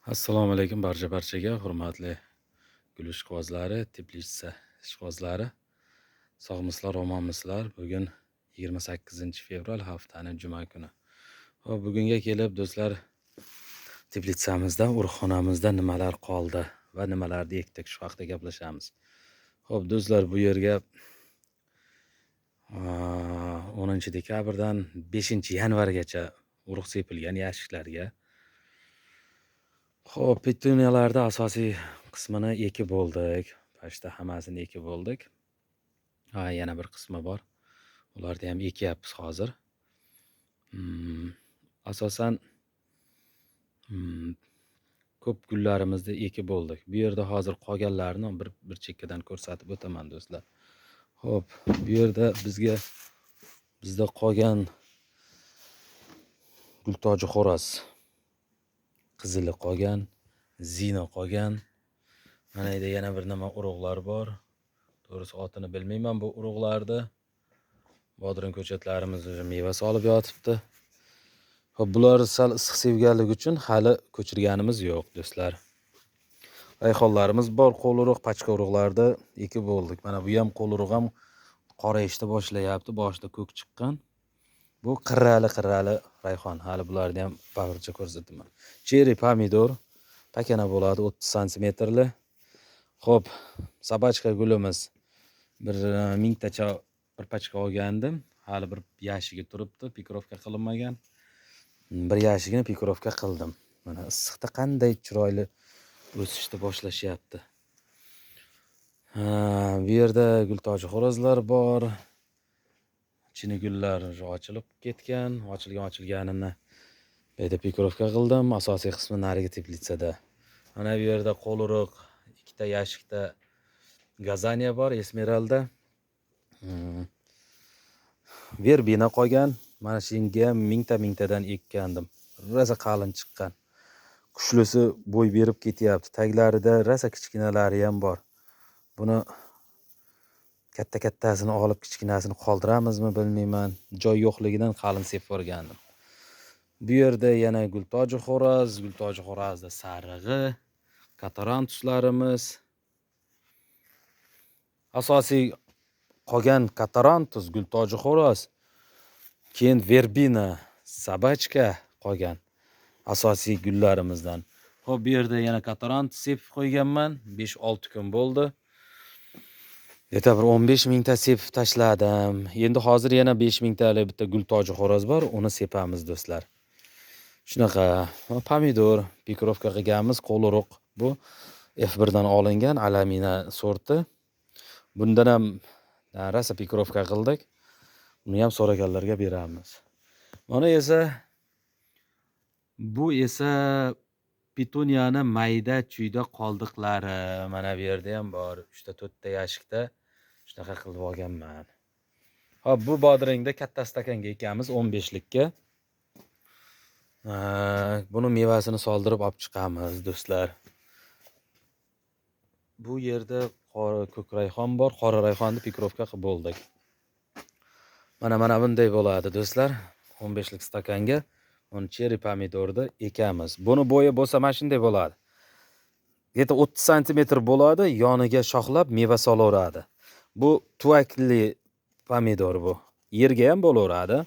Assalomu alaykum barchaga, hurmatli gul ishqibozlari, teplitsa ishqibozlari. Sog'misizlar, omonmisizlar? Bugun 28 fevral haftaning juma kuni. Hop, bugunga kelib do'stlar, teplitsamizda, urug'xonamizda nimalar qoldi va nimalarni ekdik shu haqida gaplashamiz. Hop, do'stlar, bu yerga 10 dekabrdan 5 yanvargacha urug' sepilgan yashiklarga. Xo'p, petuniyalarda asosiy qismini ekib bo'ldik. Pashta hammasini ekib bo'ldik. Yana bir qismi bor. Ularni ham ekyapmiz hozir. Asosan ko'p gullarimizni ekib bo'ldik. Bu yerda hozir qolganlarni bir chekkadan ko'rsatib o'taman do'stlar. Xo'p, bu yerda bizda qolgan gultoji xo'roz qizili qolgan, zina qolgan. Mana yerda yana bir nima urug'lar bor. To'g'risi otini bilmayman bu urug'larni. Bodring ko'chatlarimiz meva solib yotibdi. Xo'p, bular sal issiq sevganligi uchun hali ko'chirganimiz yo'q do'stlar. Rayhonlarimiz bor, qo'l urug', pachka urug'larda ekib bo'ldik. Mana bu ham qo'l urug' ham qorayishni boshlayapti, boshida ko'k chiqqan. Bu qirrali rayhon. Hali bularni ham bag'richa ko'rsataman. Cheri pomidor pakana bo'ladi 30 santimetrli. Xo'p, sabachka gulimiz bir mingtacha bir pachka olgandim. Hali bir yashigi turibdi, pikrovka qilinmagan. Bir yashigini pikrovka qildim. Mana issiqda qanday chiroyli o'sishni boshlashyapti. Bu yerda gultoji xo'rozlar bor. Chini gullar ochilib ketgan, ochilganini bu yerda pikrovka qildim. Asosiy qismi narigi teplitsada. Mana bu yerda qo'l urug', ikkita yashikda gazaniya bor, esmeralda. Verbina qolgan. Mana shunga ham mingtadan ekkandim. Rosa qalin chiqqan. Qushlisi bo'y berib ketyapti. Taglarida rosa kichkinalari ham bor. Buni kattasini olib kichkinasini qoldiramizmi bilmayman. Joy yo'qligidan qalin sepib o'rgandim. Bu yerda yana gultoji xo'rozda sarig'i, katarantuslarimiz. Asosiy qolgan katarantus, gultoji xo'roz, keyin verbina, sabachka qolgan asosiy gullarimizdan. Xo'p, bu yerda yana katarantus sepib qo'yganman. 5-6 kun bo'ldi. Yeta bir 15 mingta sepib tashladim. Endi hozir yana 5 mingtalik bitta gultoji xo'roz bor, uni sepamiz do'stlar. Shunaqa pomidor pikrovka qilganmiz, qo'l urug'. Bu F1 dan olingan alamina sorti. Bundan ham rosa pikrovka qildik. Uni ham so'raganlarga beramiz. Bu esa petuniyani mayda chuyda qoldiqlari. Mana bu yerda ham bor. 3-4 ta yashikda shunaqa qilib olganman. Hop, bu bodringda katta stakanga ekamiz 15likka. Buni mevasini soldirib olib chiqamiz do'stlar. Bu yerda ko'k rayhon bor, qora rayhonni pikrovka qilib bo'ldik. Mana bunday bo'ladi do'stlar. 15lik stakanga uni cheri pomidorni ekamiz. Buni bo'yi bo'lsa mana shunday bo'ladi. Yeta 30 santimetr bo'ladi, yoniga shoxlab meva solaveradi. Bu tuvakli pomidor bu. Yerga ham bo'laveradi.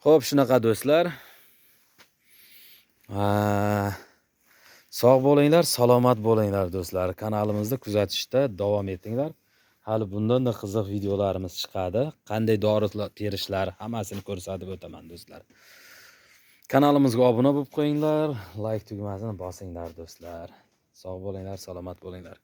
Xo'p, shunaqa do'stlar. Sog' bo'linglar, salomat bo'linglar do'stlar. Kanalimizni kuzatishda davom etinglar. Hali bundan da qiziq videolarimiz chiqadi. Qanday dori terishlar, hammasini ko'rsatib o'taman do'stlar. Kanalimizga obuna bo'lib qo'yinglar, like tugmasini bosinglar do'stlar. Sog' bo'linglar, salomat bo'linglar.